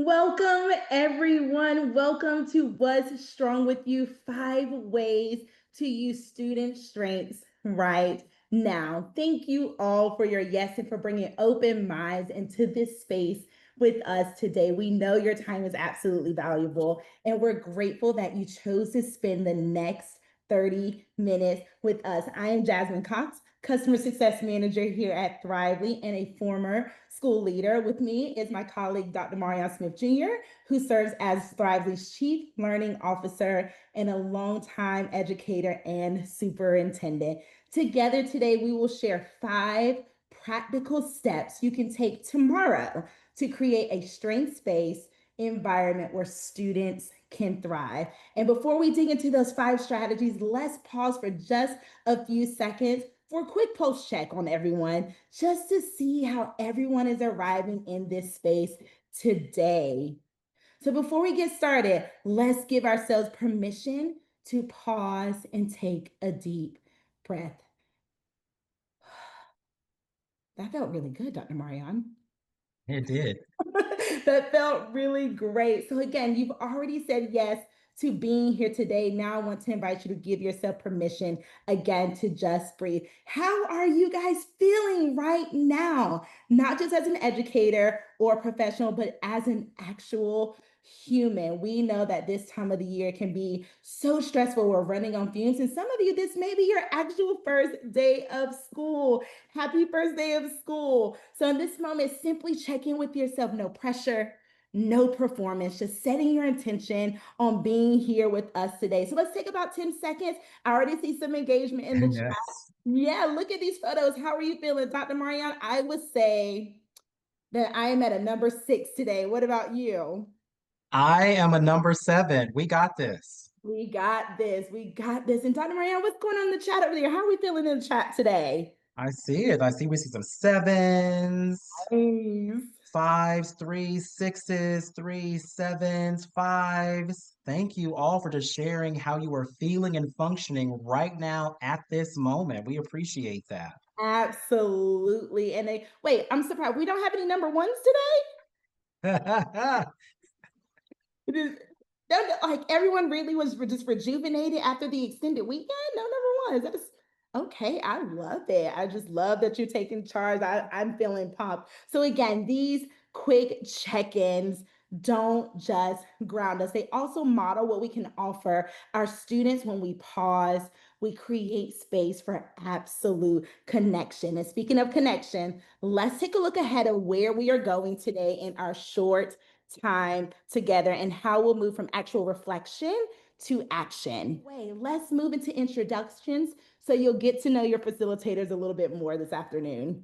Welcome, everyone. Welcome to What's Strong with You 5 Ways to Use Student Strengths Right Now. Thank you all for your yes and for bringing open minds into this space with us today. We know your time is absolutely valuable, and we're grateful that you chose to spend the next 30 minutes with us. I am Jasmine Cox, Customer Success Manager here at Thrively and a former school leader. With me is my colleague, Dr. Marion Smith Jr., who serves as Thrively's Chief Learning Officer and a longtime educator and superintendent. Together today, we will share 5 practical steps you can take tomorrow to create a strengths-based environment where students can thrive. And before we dig into those 5 strategies, let's pause for just a few seconds for a quick post check on everyone, just to see how everyone is arriving in this space today. So before we get started, let's give ourselves permission to pause and take a deep breath. That felt really good, Dr. Marion. It did. That felt really great. So, again, you've already said yes to being here today. Now, I want to invite you to give yourself permission again to just breathe. How are you guys feeling right now? Not just as an educator or professional, but as an actual human. We know that this time of the year can be so stressful. We're running on fumes. And some of you, this may be your actual first day of school. Happy first day of school. So, in this moment, simply check in with yourself. No pressure, no performance, just setting your intention on being here with us today. So, let's take about 10 seconds. I already see some engagement in the chat. Yes. Yeah, look at these photos. How are you feeling, Dr. Marianne? I would say that I am at a number 6 today. What about you? I am a number 7. We got this. We got this. We got this. And Dr. Marianne, what's going on in the chat over there? How are we feeling in the chat today? I see it. I see we see some sevens, Nice. fives, threes, sixes, threes, sevens, fives. Thank you all for just sharing how you are feeling and functioning right now at this moment. We appreciate that. Absolutely. And they wait, I'm surprised we don't have any number ones today. It is like everyone really was just rejuvenated after the extended weekend. No number ones. That is okay. I love it. I just love that you're taking charge. I'm feeling pumped. So again, these quick check-ins don't just ground us. They also model what we can offer our students when we pause, we create space for absolute connection. And speaking of connection, let's take a look ahead of where we are going today in our short time together and how we'll move from actual reflection to action. Wait, let's move into introductions so you'll get to know your facilitators a little bit more this afternoon.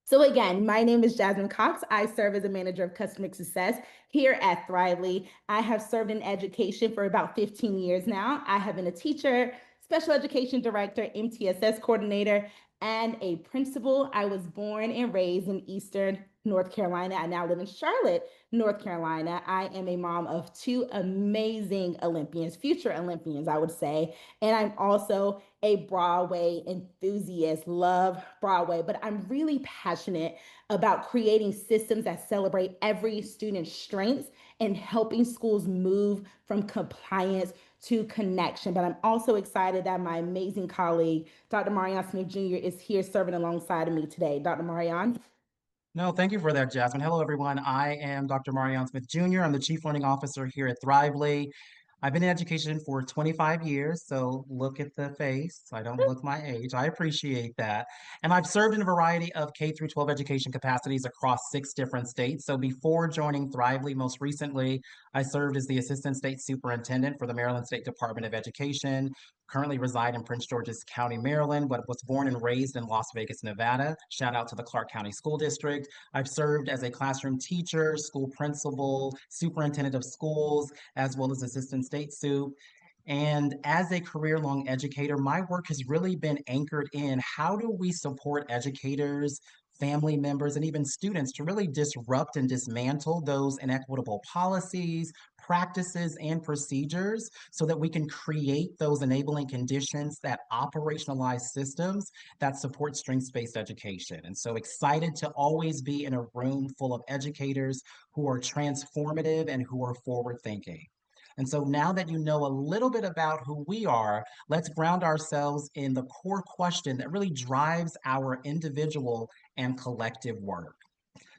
So again, my name is Jasmine Cox. I serve as a manager of customer success here at Thrively. I have served in education for about 15 years now. I have been a teacher, special education director, MTSS coordinator, and a principal. I was born and raised in Eastern North Carolina. I now live in Charlotte, North Carolina. I am a mom of 2 amazing Olympians, future Olympians, I would say. And I'm also a Broadway enthusiast, love Broadway, but I'm really passionate about creating systems that celebrate every student's strengths and helping schools move from compliance to connection. But I'm also excited that my amazing colleague, Dr. Marion Smith Jr., is here serving alongside of me today. Dr. Marion. No, thank you for that, Jasmine. Hello, everyone. I am Dr. Marion Smith Jr. I'm the Chief Learning Officer here at Thrively. I've been in education for 25 years, so look at the face. I don't look my age. I appreciate that. And I've served in a variety of K through 12 education capacities across 6 different states. So before joining Thrively, most recently, I served as the Assistant State Superintendent for the Maryland State Department of Education. Currently reside in Prince George's County, Maryland, but was born and raised in Las Vegas, Nevada. Shout out to the Clark County School District. I've served as a classroom teacher, school principal, superintendent of schools, as well as assistant state soup. And as a career long educator, my work has really been anchored in how do we support educators, family members, and even students to really disrupt and dismantle those inequitable policies, practices and procedures so that we can create those enabling conditions that operationalize systems that support strengths-based education. And so excited to always be in a room full of educators who are transformative and who are forward thinking. And so now that you know a little bit about who we are, let's ground ourselves in the core question that really drives our individual and collective work.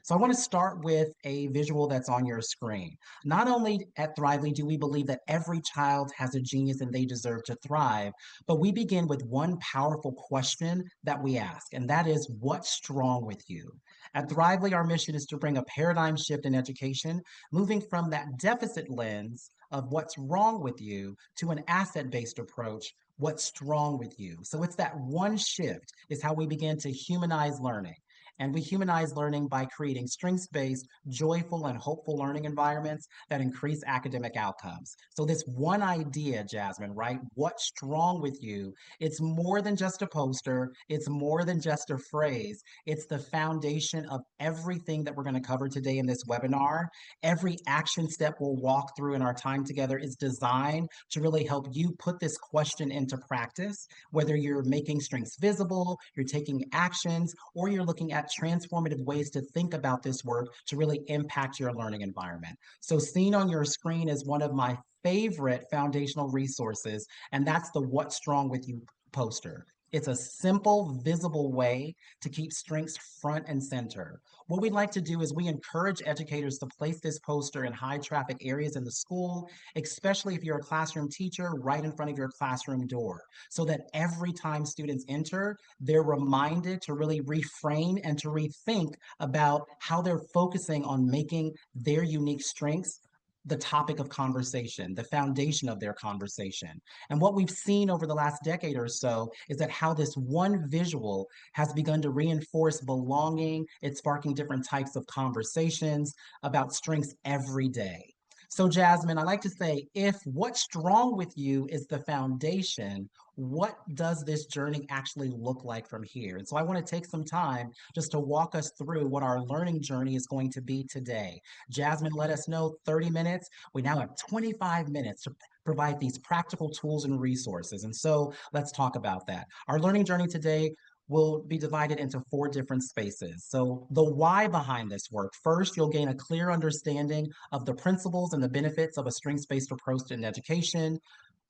So I want to start with a visual that's on your screen. Not only at Thrively do we believe that every child has a genius and they deserve to thrive, but we begin with one powerful question that we ask, and that is, what's strong with you? At Thrively, our mission is to bring a paradigm shift in education, moving from that deficit lens of what's wrong with you to an asset-based approach, what's strong with you. So it's that one shift is how we begin to humanize learning. And we humanize learning by creating strengths-based, joyful, and hopeful learning environments that increase academic outcomes. So this one idea, Jasmine, right? What's strong with you? It's more than just a poster. It's more than just a phrase. It's the foundation of everything that we're going to cover today in this webinar. Every action step we'll walk through in our time together is designed to really help you put this question into practice, whether you're making strengths visible, you're taking actions, or you're looking at transformative ways to think about this work to really impact your learning environment. So seen on your screen is one of my favorite foundational resources, and that's the What's Strong With You poster. It's a simple, visible way to keep strengths front and center. What we'd like to do is we encourage educators to place this poster in high traffic areas in the school, especially if you're a classroom teacher, right in front of your classroom door, so that every time students enter, they're reminded to really reframe and to rethink about how they're focusing on making their unique strengths the topic of conversation, the foundation of their conversation. And what we've seen over the last decade or so is that how this one visual has begun to reinforce belonging. It's sparking different types of conversations about strengths every day. So, Jasmine, I like to say, if what's strong with you is the foundation, what does this journey actually look like from here? And so I want to take some time just to walk us through what our learning journey is going to be today. Jasmine let us know 30 minutes. We now have 25 minutes to provide these practical tools and resources. And so let's talk about that. Our learning journey today will be divided into four different spaces. So the why behind this work. First, you'll gain a clear understanding of the principles and the benefits of a strengths-based approach in education.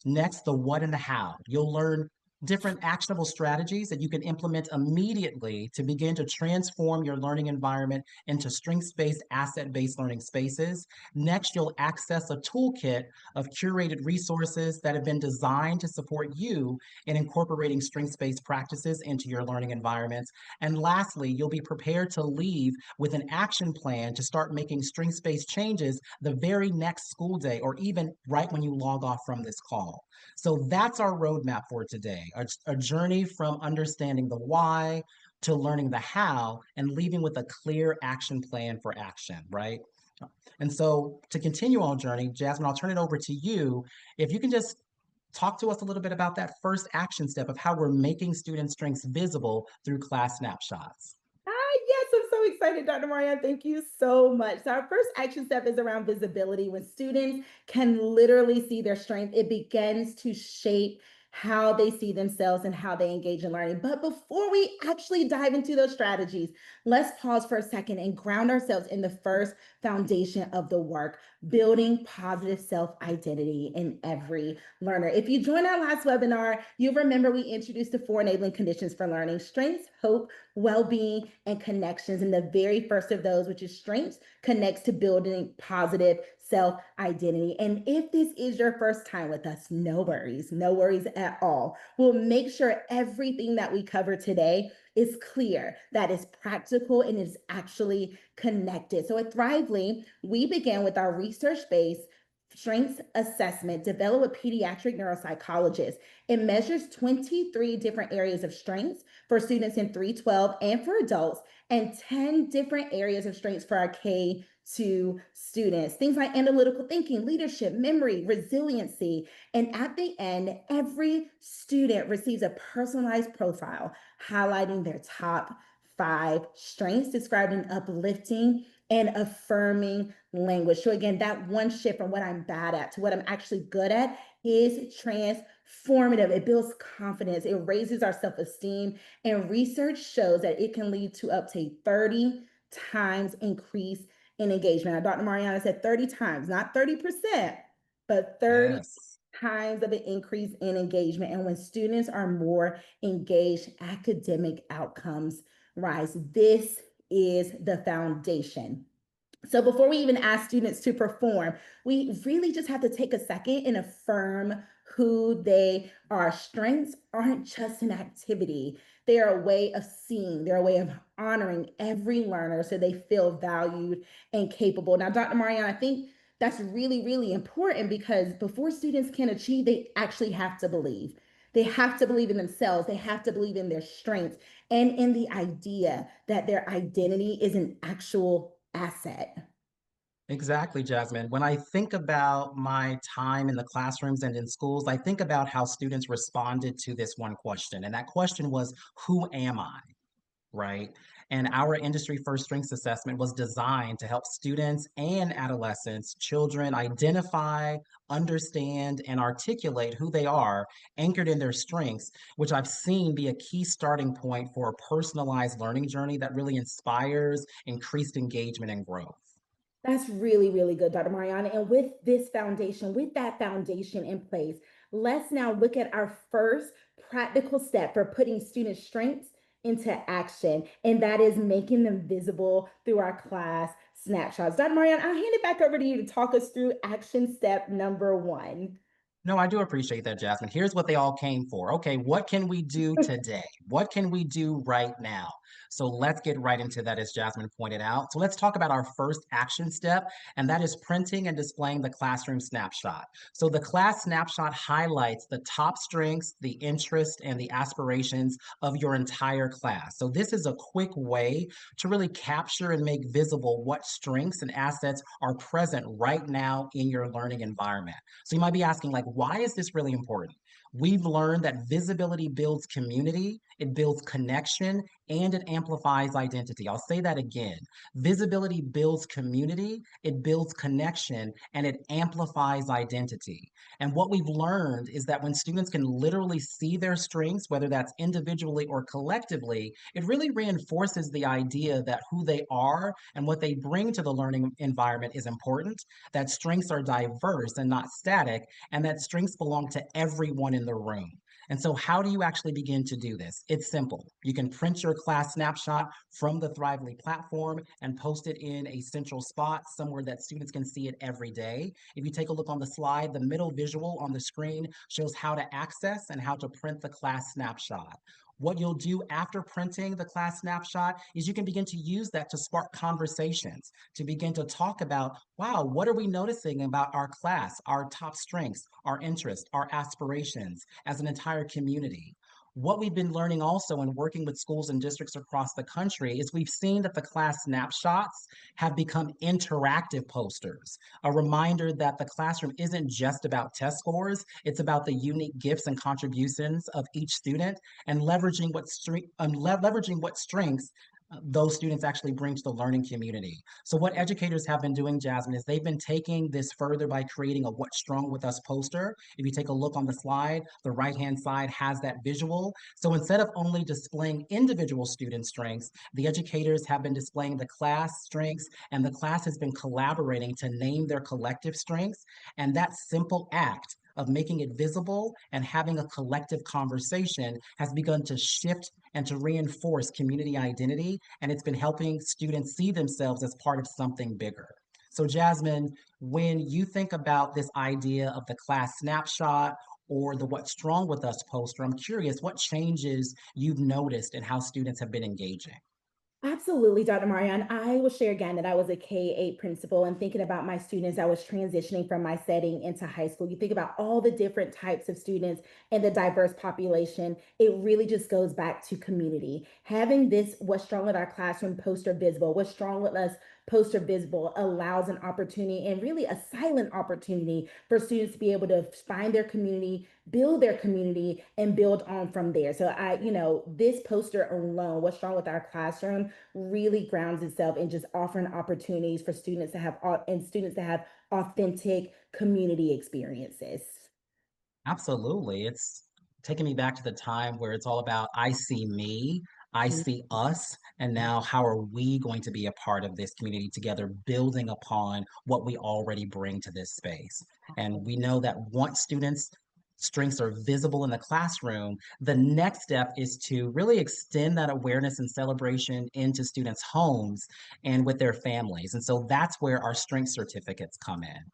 Next, the what and the how. You'll learn different actionable strategies that you can implement immediately to begin to transform your learning environment into strengths-based, asset-based learning spaces. Next, you'll access a toolkit of curated resources that have been designed to support you in incorporating strengths-based practices into your learning environments. And lastly, you'll be prepared to leave with an action plan to start making strengths-based changes the very next school day or even right when you log off from this call. So that's our roadmap for today, a journey from understanding the why to learning the how and leaving with a clear action plan for action, right? And so to continue our journey, Jasmine, I'll turn it over to you. If you can just talk to us a little bit about that first action step of how we're making student strengths visible through class snapshots. Yes, I'm so excited, Dr. Marianne. Thank you so much. So, our first action step is around visibility. When students can literally see their strength, it begins to shape how they see themselves and how they engage in learning. But before we actually dive into those strategies, let's pause for a second and ground ourselves in the first foundation of the work, building positive self identity in every learner. If you joined our last webinar, you remember we introduced the four enabling conditions for learning: strengths, hope, well-being, and connections. And the very first of those, which is strengths, connects to building positive self-identity. And if this is your first time with us, no worries at all. We'll make sure everything that we cover today is clear, that is practical, and is actually connected. So at Thrively, we began with our research-based strengths assessment developed with pediatric neuropsychologists. It measures 23 different areas of strengths for students in 312 and for adults, and 10 different areas of strengths for our K2 students. Things like analytical thinking, leadership, memory, resiliency. And at the end, every student receives a personalized profile highlighting their top 5 strengths, described in uplifting and affirming language. So, again, that one shift from what I'm bad at to what I'm actually good at is transformative. It builds confidence, it raises our self esteem, and research shows that it can lead to up to 30 times increase in engagement. Now, Dr. Mariana said 30 times, not 30%, but 30 Yes. times of an increase in engagement. And when students are more engaged, academic outcomes rise. This is the foundation. So before we even ask students to perform, we really just have to take a second and affirm who they are. Strengths aren't just an activity. They are a way of seeing, they're a way of honoring every learner so they feel valued and capable. Now, Dr. Marianne, I think that's really, really important because before students can achieve, they actually have to believe. They have to believe in themselves. They have to believe in their strengths and in the idea that their identity is an actual asset. Exactly, Jasmine. When I think about my time in the classrooms and in schools, I think about how students responded to this one question. And that question was, who am I? Right? And our industry first strengths assessment was designed to help students and adolescents, children identify, understand, and articulate who they are, anchored in their strengths, which I've seen be a key starting point for a personalized learning journey that really inspires increased engagement and growth. That's really, really good, Dr. Mariana. And with this foundation, with that foundation in place, let's now look at our first practical step for putting student strengths into action, and that is making them visible through our class snapshots. Dr. Mariana, I'll hand it back over to you to talk us through action step number one. No, I do appreciate that, Jasmine. Here's what they all came for. Okay, what can we do today? What can we do right now? So let's get right into that, as Jasmine pointed out. So let's talk about our first action step, and that is printing and displaying the classroom snapshot. So the class snapshot highlights the top strengths, the interest, and the aspirations of your entire class. So this is a quick way to really capture and make visible what strengths and assets are present right now in your learning environment. So you might be asking, like, why is this really important? We've learned that visibility builds community, it builds connection, and it amplifies identity. I'll say that again. Visibility builds community, it builds connection, and it amplifies identity. And what we've learned is that when students can literally see their strengths, whether that's individually or collectively, it really reinforces the idea that who they are and what they bring to the learning environment is important, that strengths are diverse and not static, and that strengths belong to everyone in the room. And so, how do you actually begin to do this? It's simple. You can print your class snapshot from the Thrively platform and post it in a central spot somewhere that students can see it every day. If you take a look on the slide, the middle visual on the screen shows how to access and how to print the class snapshot. What you'll do after printing the class snapshot is you can begin to use that to spark conversations, to begin to talk about, wow, what are we noticing about our class, our top strengths, our interests, our aspirations as an entire community? What we've been learning also in working with schools and districts across the country is we've seen that the class snapshots have become interactive posters, a reminder that the classroom isn't just about test scores, it's about the unique gifts and contributions of each student and leveraging what strengths those students actually bring to the learning community. So what educators have been doing, Jasmine, is they've been taking this further by creating a What's Strong With Us poster. If you take a look on the slide, the right-hand side has that visual. So instead of only displaying individual student strengths, the educators have been displaying the class strengths, and the class has been collaborating to name their collective strengths. And that simple act of making it visible and having a collective conversation has begun to shift and to reinforce community identity. And it's been helping students see themselves as part of something bigger. So, Jasmine, when you think about this idea of the class snapshot or the What's Strong With Us poster, I'm curious what changes you've noticed in how students have been engaging. Absolutely, Dr. Marianne. I will share again that I was a K-8 principal and thinking about my students, I was transitioning from my setting into high school. You think about all the different types of students and the diverse population. It really just goes back to community. Having this What's Strong with Our Classroom poster visible, What's Strong with Us poster visible allows an opportunity and really a silent opportunity for students to be able to find their community, and build on from there. So this poster alone, What's Strong with Our Classroom, really grounds itself in just offering opportunities for students to have and students to have authentic community experiences. Absolutely. It's taking me back to the time where it's all about I see me, I see us, and now how are we going to be a part of this community together, building upon what we already bring to this space. And we know that once students' strengths are visible in the classroom, the next step is to really extend that awareness and celebration into students' homes and with their families. And so that's where our strength certificates come in.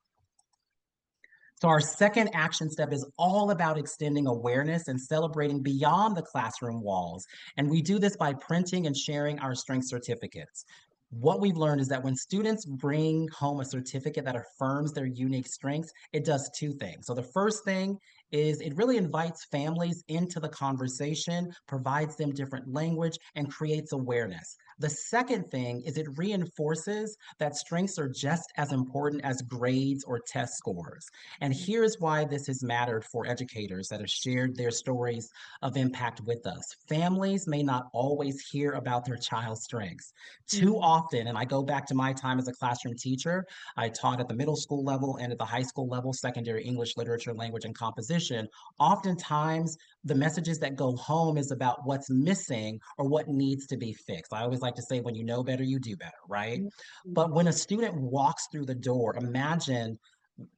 So, our second action step is all about extending awareness and celebrating beyond the classroom walls. And we do this by printing and sharing our strength certificates. What we've learned is that when students bring home a certificate that affirms their unique strengths, it does two things. So, the first thing is it really invites families into the conversation, provides them different language, and creates awareness. The second thing is it reinforces that strengths are just as important as grades or test scores. And here's why this has mattered for educators that have shared their stories of impact with us. Families may not always hear about their child's strengths. Too Mhm. often, and I go back to my time as a classroom teacher, I taught at the middle school level and at the high school level, secondary English, literature, language, and composition. Oftentimes, the messages that go home is about what's missing or what needs to be fixed. I always like to say, when you know better, you do better, right? But when a student walks through the door, imagine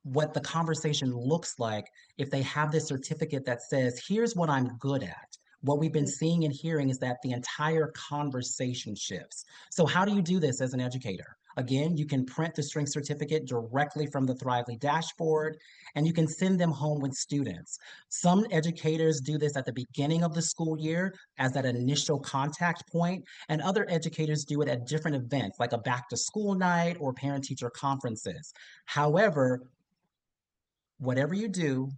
what the conversation looks like if they have this certificate that says, here's what I'm good at. What we've been seeing and hearing is that the entire conversation shifts. So, how do you do this as an educator? Again, you can print the strength certificate directly from the Thrively dashboard, and you can send them home with students. Some educators do this at the beginning of the school year as that initial contact point, and other educators do it at different events like a back to school night or parent teacher conferences. However, whatever you do,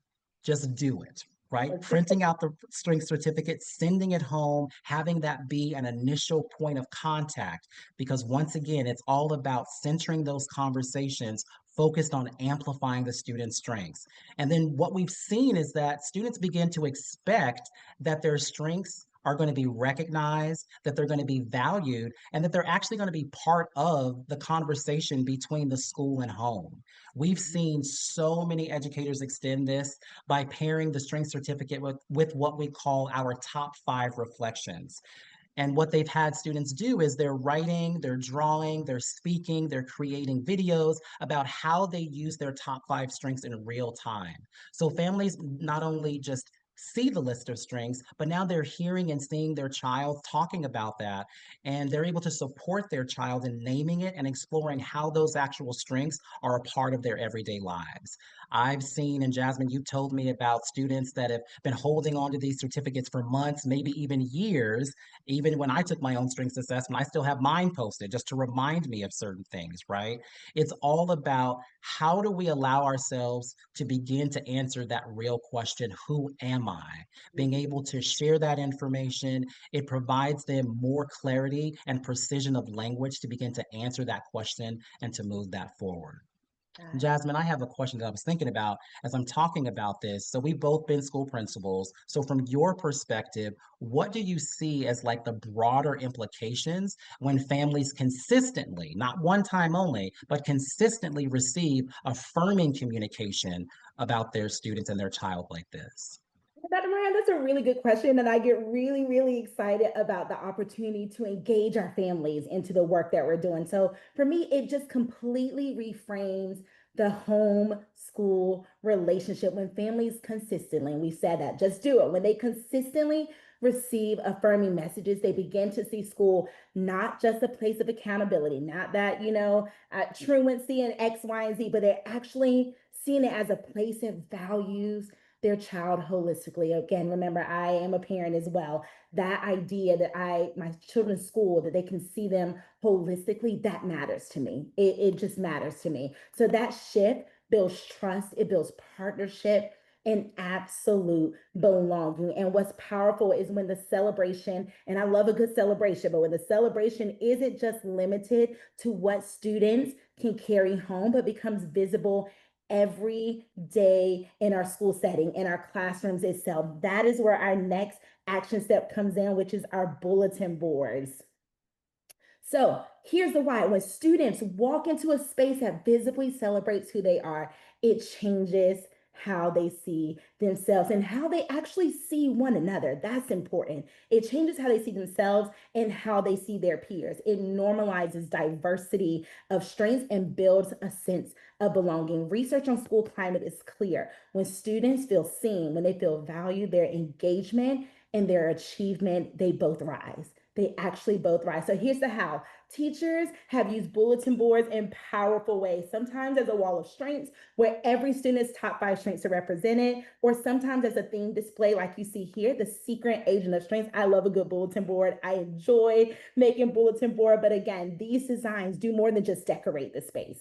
just do it, right? Printing out the strength certificate, sending it home, having that be an initial point of contact. Because once again, it's all about centering those conversations focused on amplifying the student's strengths. And then what we've seen is that students begin to expect that their strengths are going to be recognized, that they're going to be valued, and that they're actually going to be part of the conversation between the school and home. We've seen so many educators extend this by pairing the strength certificate with what we call our top 5 reflections. And what they've had students do is they're writing, they're drawing, they're speaking, they're creating videos about how they use their top 5 strengths in real time. So families not only just see the list of strengths, but now they're hearing and seeing their child talking about that. And they're able to support their child in naming it and exploring how those actual strengths are a part of their everyday lives. I've seen, and Jasmine, you told me about students that have been holding on to these certificates for months, maybe even years. Even when I took my own strengths assessment, I still have mine posted just to remind me of certain things, right? It's all about how do we allow ourselves to begin to answer that real question, who am I? Being able to share that information, it provides them more clarity and precision of language to begin to answer that question and to move that forward. Got it. Jasmine, I have a question that I was thinking about as I'm talking about this. So we've both been school principals. So from your perspective, what do you see as like the broader implications when families consistently, not one time only, but consistently receive affirming communication about their students and their child like this? Dr. Moran, that's a really good question. And I get really, really excited about the opportunity to engage our families into the work that we're doing. So for me, it just completely reframes the home school relationship when families consistently, and we said that, just do it. When they consistently receive affirming messages, they begin to see school not just a place of accountability, not that, truancy and X, Y, and Z, but they're actually seeing it as a place that values their child holistically. Again, remember, I am a parent as well. That idea that my children's school, that they can see them holistically, that matters to me. It just matters to me. So that shift builds trust, it builds partnership and absolute belonging. And what's powerful is when the celebration, and I love a good celebration, but when the celebration isn't just limited to what students can carry home, but becomes visible every day in our school setting, in our classrooms itself. That is where our next action step comes in, which is our bulletin boards. So here's the why. When students walk into a space that visibly celebrates who they are, it changes how they see themselves and how they actually see one another. That's important. It changes how they see themselves and how they see their peers. It normalizes diversity of strengths and builds a sense of belonging. Research on school climate is clear. When students feel seen, when they feel valued, their engagement and their achievement, they both rise. They actually both rise. So here's the how. Teachers have used bulletin boards in powerful ways, sometimes as a wall of strengths where every student's top five strengths are represented, or sometimes as a theme display like you see here, the secret agent of strengths. I love a good bulletin board. I enjoy making bulletin board, but again, these designs do more than just decorate the space.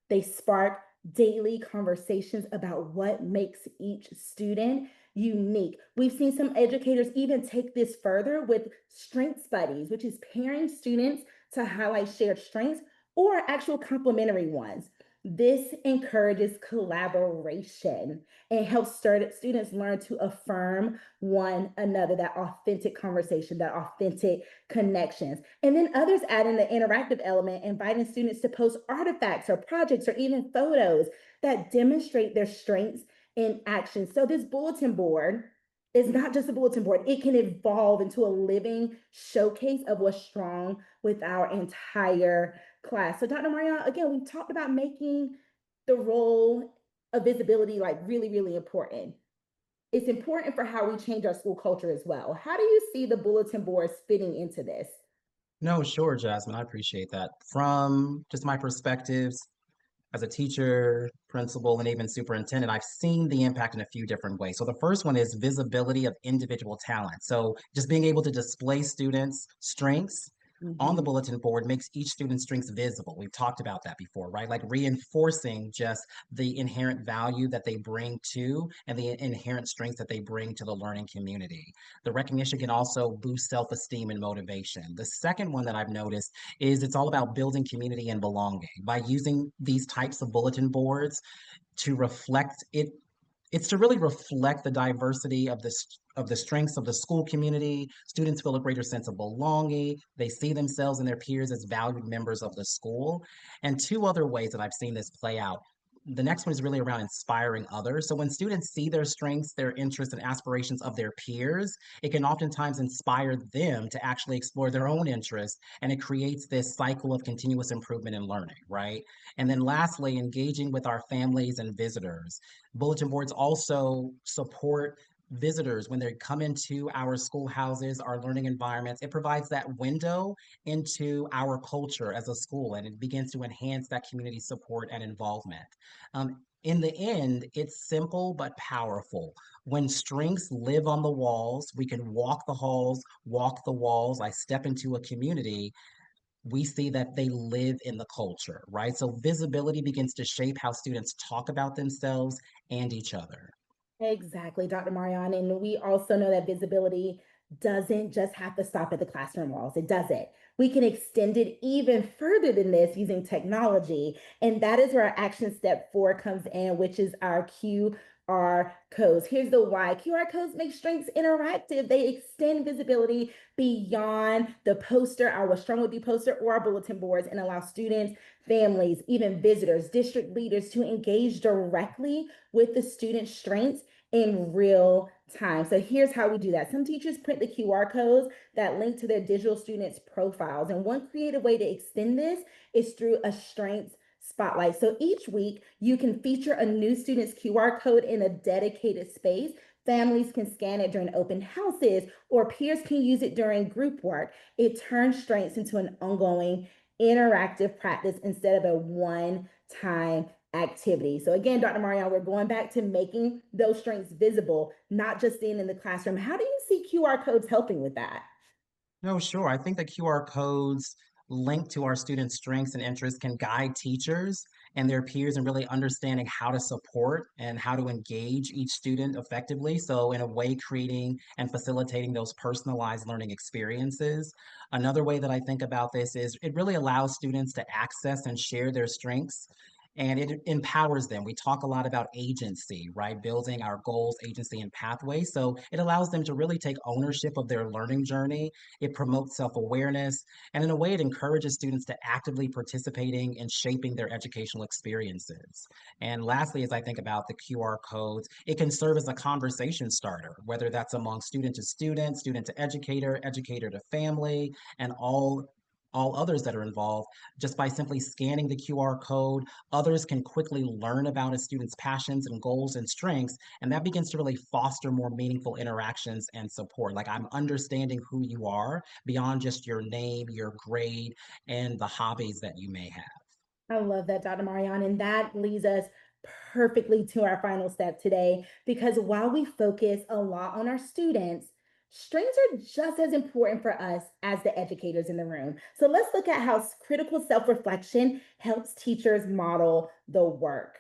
They spark daily conversations about what makes each student unique. We've seen some educators even take this further with strengths buddies, which is pairing students to highlight shared strengths or actual complementary ones. This encourages collaboration and helps students learn to affirm one another, that authentic conversation, that authentic connections. And then others add in the interactive element, inviting students to post artifacts or projects or even photos that demonstrate their strengths in action. So this bulletin board is not just a bulletin board, it can evolve into a living showcase of what's strong with our entire class. So Dr. Marion, again, we talked about making the role of visibility like really, really important. It's important for how we change our school culture as well. How do you see the bulletin boards fitting into this? No, sure, Jasmine. I appreciate that. From just my perspectives, as a teacher, principal, and even superintendent, I've seen the impact in a few different ways. So the first one is visibility of individual talent. So just being able to display students' strengths on the Mhm. bulletin board makes each student's strengths visible. We've talked about that before, right? Like reinforcing just the inherent value that they bring to and the inherent strengths that they bring to the learning community. The recognition can also boost self-esteem and motivation. The second one that I've noticed is it's all about building community and belonging. By using these types of bulletin boards to reflect it, it's to really reflect the diversity of the strengths of the school community. Students feel a greater sense of belonging. They see themselves and their peers as valued members of the school. And two other ways that I've seen this play out. The next one is really around inspiring others. So when students see their strengths, their interests, and aspirations of their peers, it can oftentimes inspire them to actually explore their own interests. And it creates this cycle of continuous improvement and learning, right? And then lastly, engaging with our families and visitors. Bulletin boards also support visitors when they come into our schoolhouses, our learning environments. It provides that window into our culture as a school, and it begins to enhance that community support and involvement. In the end, it's simple but powerful. When strengths live on the walls, we can walk the halls, walk the walls. I step into a community, we see that they live in the culture, right? So visibility begins to shape how students talk about themselves and each other. Exactly, Dr. Marion. And we also know that visibility doesn't just have to stop at the classroom walls. It doesn't. We can extend it even further than this using technology. And that is where our action step four comes in, which is our QR codes. Here's the why. QR codes make strengths interactive. They extend visibility beyond the poster, our What's Strong With You poster, or our bulletin boards, and allow students, families, even visitors, district leaders to engage directly with the student's strengths in real time. So here's how we do that. Some teachers print the QR codes that link to their digital students' profiles. And one creative way to extend this is through a strengths spotlight. So each week, you can feature a new student's QR code in a dedicated space. Families can scan it during open houses, or peers can use it during group work. It turns strengths into an ongoing interactive practice instead of a one time activity. So again, Dr. Marion, we're going back to making those strengths visible, not just being in the classroom. How do you see QR codes helping with that? No, sure. I think the QR codes linked to our students' strengths and interests can guide teachers and their peers in really understanding how to support and how to engage each student effectively. So, in a way, creating and facilitating those personalized learning experiences. Another way that I think about this is it really allows students to access and share their strengths and it empowers them. We talk a lot about agency, right? Building our goals, agency, and pathways. So it allows them to really take ownership of their learning journey. It promotes self awareness, and in a way, it encourages students to actively participating in shaping their educational experiences. And lastly, as I think about the QR codes, it can serve as a conversation starter, whether that's among student to educator, educator to family, and all others that are involved. Just by simply scanning the QR code, others can quickly learn about a student's passions and goals and strengths, and that begins to really foster more meaningful interactions and support. Like, I'm understanding who you are beyond just your name, your grade, and the hobbies that you may have. I love that, Dr. Marion. And that leads us perfectly to our final step today, because while we focus a lot on our students, strengths are just as important for us as the educators in the room. So let's look at how critical self reflection helps teachers model the work.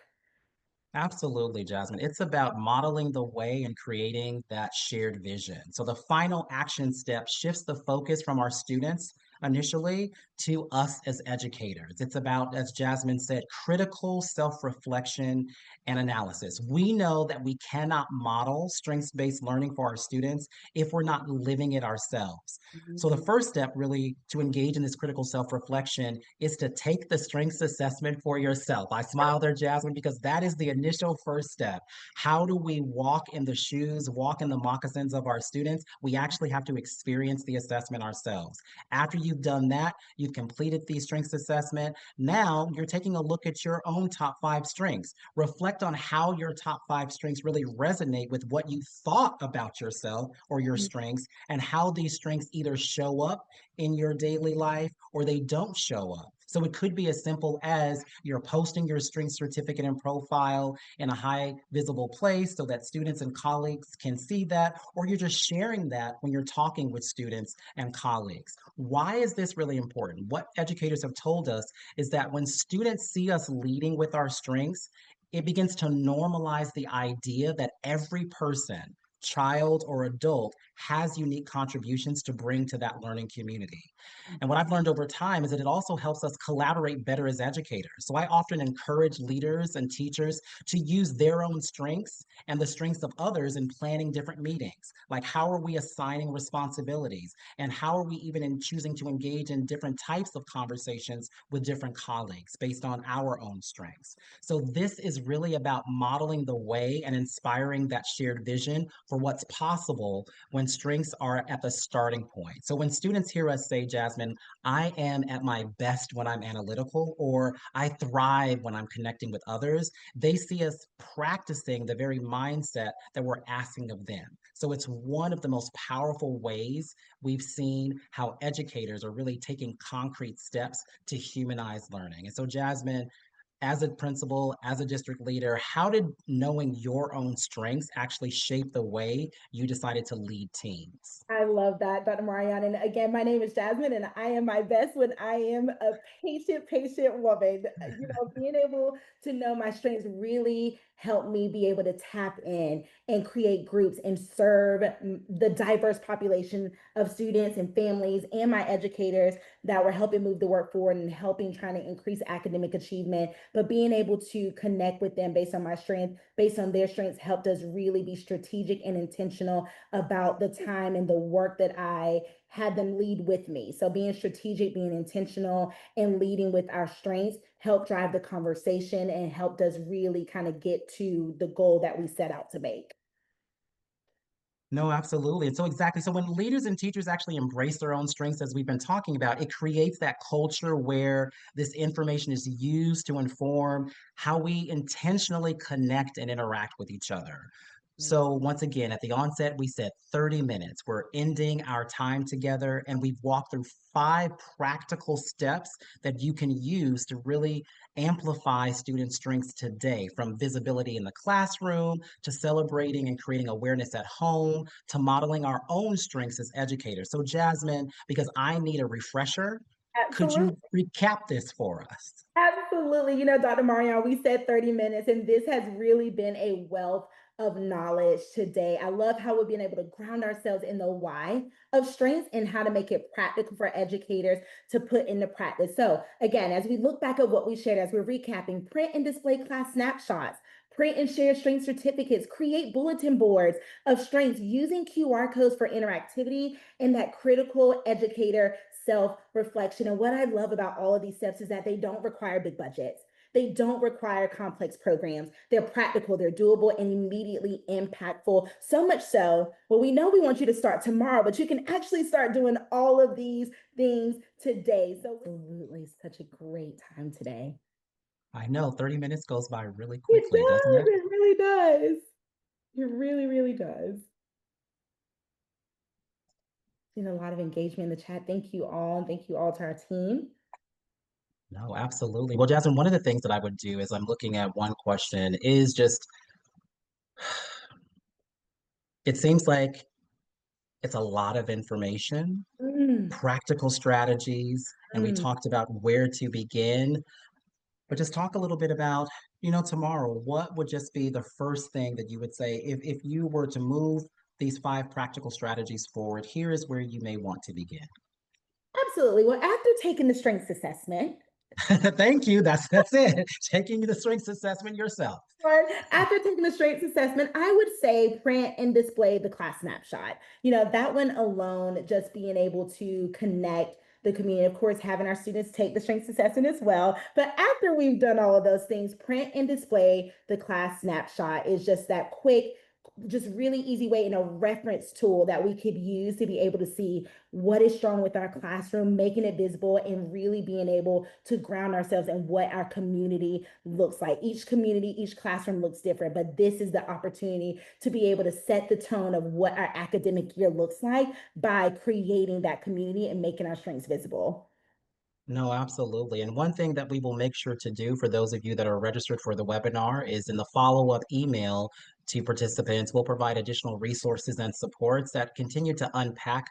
Absolutely, Jasmine. It's about modeling the way and creating that shared vision. So the final action step shifts the focus from our students initially to us as educators. It's about, as Jasmine said, critical self reflection and analysis. We know that we cannot model strengths based learning for our students if we're not living it ourselves. So the Mhm. first step really to engage in this critical self-reflection is to take the strengths assessment for yourself. I smile there, Jasmine, because that is the initial first step. How do we walk in the shoes, walk in the moccasins of our students? We actually have to experience the assessment ourselves. After you've done that, you've completed the strengths assessment. Now you're taking a look at your own top five strengths. Reflect on how your top five strengths really resonate with what you thought about yourself or your strengths, and how these strengths either show up in your daily life or they don't show up. So it could be as simple as you're posting your strength certificate and profile in a high visible place so that students and colleagues can see that, or you're just sharing that when you're talking with students and colleagues. Why is this really important? What educators have told us is that when students see us leading with our strengths, it begins to normalize the idea that every person, child or adult, has unique contributions to bring to that learning community. And what I've learned over time is that it also helps us collaborate better as educators. So I often encourage leaders and teachers to use their own strengths and the strengths of others in planning different meetings. Like, how are we assigning responsibilities? And how are we even in choosing to engage in different types of conversations with different colleagues based on our own strengths? So this is really about modeling the way and inspiring that shared vision for what's possible when strengths are at the starting point. So when students hear us say, Jasmine, I am at my best when I'm analytical, or I thrive when I'm connecting with others, they see us practicing the very mindset that we're asking of them. So it's one of the most powerful ways we've seen how educators are really taking concrete steps to humanize learning. And so, Jasmine, as a principal, as a district leader, how did knowing your own strengths actually shape the way you decided to lead teams? I love that, Dr. Marianne. And again, my name is Jasmine, and I am my best when I am a patient woman. Being able to know my strengths really helped me be able to tap in and create groups and serve the diverse population of students and families and my educators that were helping move the work forward and helping trying to increase academic achievement. But being able to connect with them based on my strength, based on their strengths, helped us really be strategic and intentional about the time and the work that I had them lead with me. So being strategic, being intentional, and leading with our strengths helped drive the conversation and helped us really kind of get to the goal that we set out to make. No, absolutely. And so exactly. So when leaders and teachers actually embrace their own strengths, as we've been talking about, it creates that culture where this information is used to inform how we intentionally connect and interact with each other. So once again, at the onset, we said 30 minutes. We're ending our time together, and we've walked through five practical steps that you can use to really amplify student strengths today, from visibility in the classroom to celebrating and creating awareness at home to modeling our own strengths as educators. So, Jasmine, because I need a refresher, could Absolutely. you recap this for us? Absolutely. Dr. Marion, we said 30 minutes, and this has really been a wealth of knowledge today. I love how we've been able to ground ourselves in the why of strengths and how to make it practical for educators to put into practice. So, again, as we look back at what we shared, as we're recapping, print and display class snapshots, print and share strength certificates, create bulletin boards of strengths using QR codes for interactivity and that critical educator self reflection. And what I love about all of these steps is that they don't require big budgets. They don't require complex programs. They're practical, they're doable, and immediately impactful. So much so, well, we know we want you to start tomorrow, but you can actually start doing all of these things today. So, absolutely, such a great time today. I know 30 minutes goes by really It quickly, doesn't does. it? It really does. It really, really does. Seen a lot of engagement in the chat. Thank you all. And thank you all to our team. No, absolutely. Well, Jasmine, one of the things that I would do is I'm looking at one question is just, it seems like it's a lot of information, Mm, practical strategies, and we mm. talked about where to begin. But just talk a little bit about, tomorrow, what would just be the first thing that you would say if you were to move these five practical strategies forward, here is where you may want to begin. Absolutely. Well, after taking the strengths assessment, Thank you. That's it. Taking the strengths assessment yourself. or after taking the strengths assessment, I would say print and display the class snapshot. That one alone, just being able to connect the community, of course, having our students take the strengths assessment as well. But after we've done all of those things, print and display the class snapshot is just that quick, just really easy way and a reference tool that we could use to be able to see what is strong with our classroom, making it visible and really being able to ground ourselves in what our community looks like. Each community, each classroom looks different, but this is the opportunity to be able to set the tone of what our academic year looks like by creating that community and making our strengths visible. No, absolutely. And one thing that we will make sure to do for those of you that are registered for the webinar is in the follow-up email to participants, we'll provide additional resources and supports that continue to unpack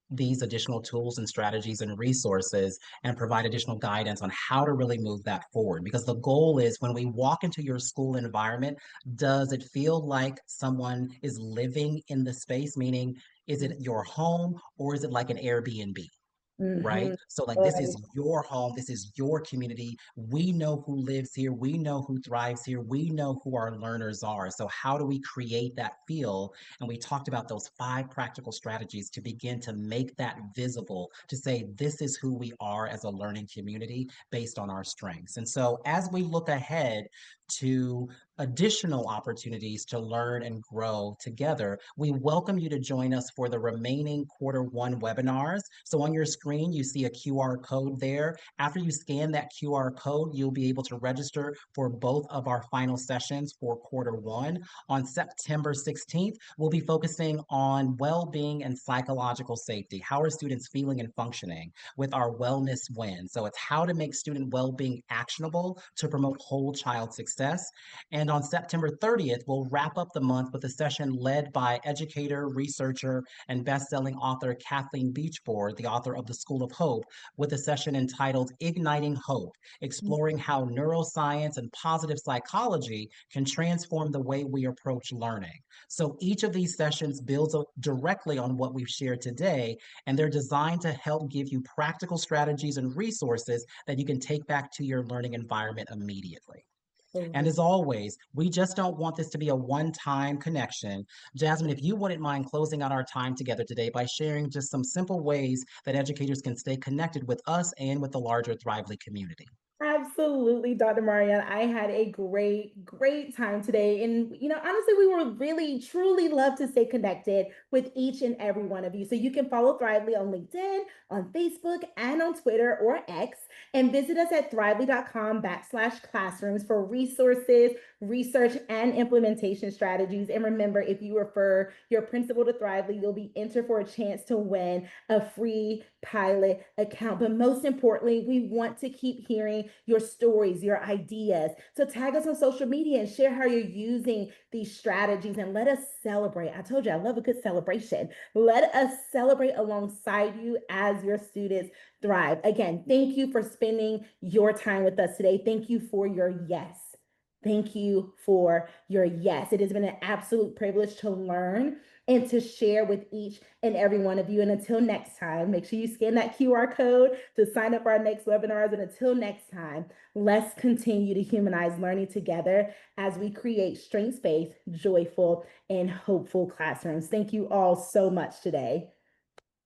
these additional tools and strategies and resources and provide additional guidance on how to really move that forward. Because the goal is when we walk into your school environment, does it feel like someone is living in the space? Meaning, is it your home or is it like an Airbnb? Right? Mm-hmm. So, like, this is your home, this is your community. We know who lives here, we know who thrives here, we know who our learners are. So, how do we create that feel? And we talked about those five practical strategies to begin to make that visible, to say, this is who we are as a learning community based on our strengths. And so, as we look ahead to additional opportunities to learn and grow together, we welcome you to join us for the remaining Q1 webinars. So on your screen, you see a QR code there. After you scan that QR code, you'll be able to register for both of our final sessions for Q1. On September 16th, we'll be focusing on well-being and psychological safety. How are students feeling and functioning with our wellness win? So it's how to make student well-being actionable to promote whole child success. And on September 30th, we'll wrap up the month with a session led by educator, researcher, and best-selling author Kathleen Beachboard, the author of The School of Hope, with a session entitled Igniting Hope, exploring how neuroscience and positive psychology can transform the way we approach learning. So each of these sessions builds directly on what we've shared today, and they're designed to help give you practical strategies and resources that you can take back to your learning environment immediately. And as Absolutely. always, we just don't want this to be a one-time connection. Jasmine, if you wouldn't mind closing out our time together today by sharing just some simple ways that educators can stay connected with us and with the larger Thrively community. Absolutely, Dr. Marion. I had a great, great time today. And, honestly, we would really, truly love to stay connected with each and every one of you. So you can follow Thrively on LinkedIn, on Facebook, and on Twitter or X, and visit us at thrively.com/classrooms for resources, research, and implementation strategies. And remember, if you refer your principal to Thrively, you'll be entered for a chance to win a free pilot account. But most importantly, we want to keep hearing your stories, your ideas. So tag us on social media and share how you're using these strategies and let us celebrate. I told you I love a good celebration. Let us celebrate alongside you as your students thrive. Again, thank you for spending your time with us today. Thank you for your yes. Thank you for your yes. It has been an absolute privilege to learn and to share with each and every one of you. And until next time, make sure you scan that QR code to sign up for our next webinars. And until next time, let's continue to humanize learning together as we create strengths based, joyful, and hopeful classrooms. Thank you all so much today.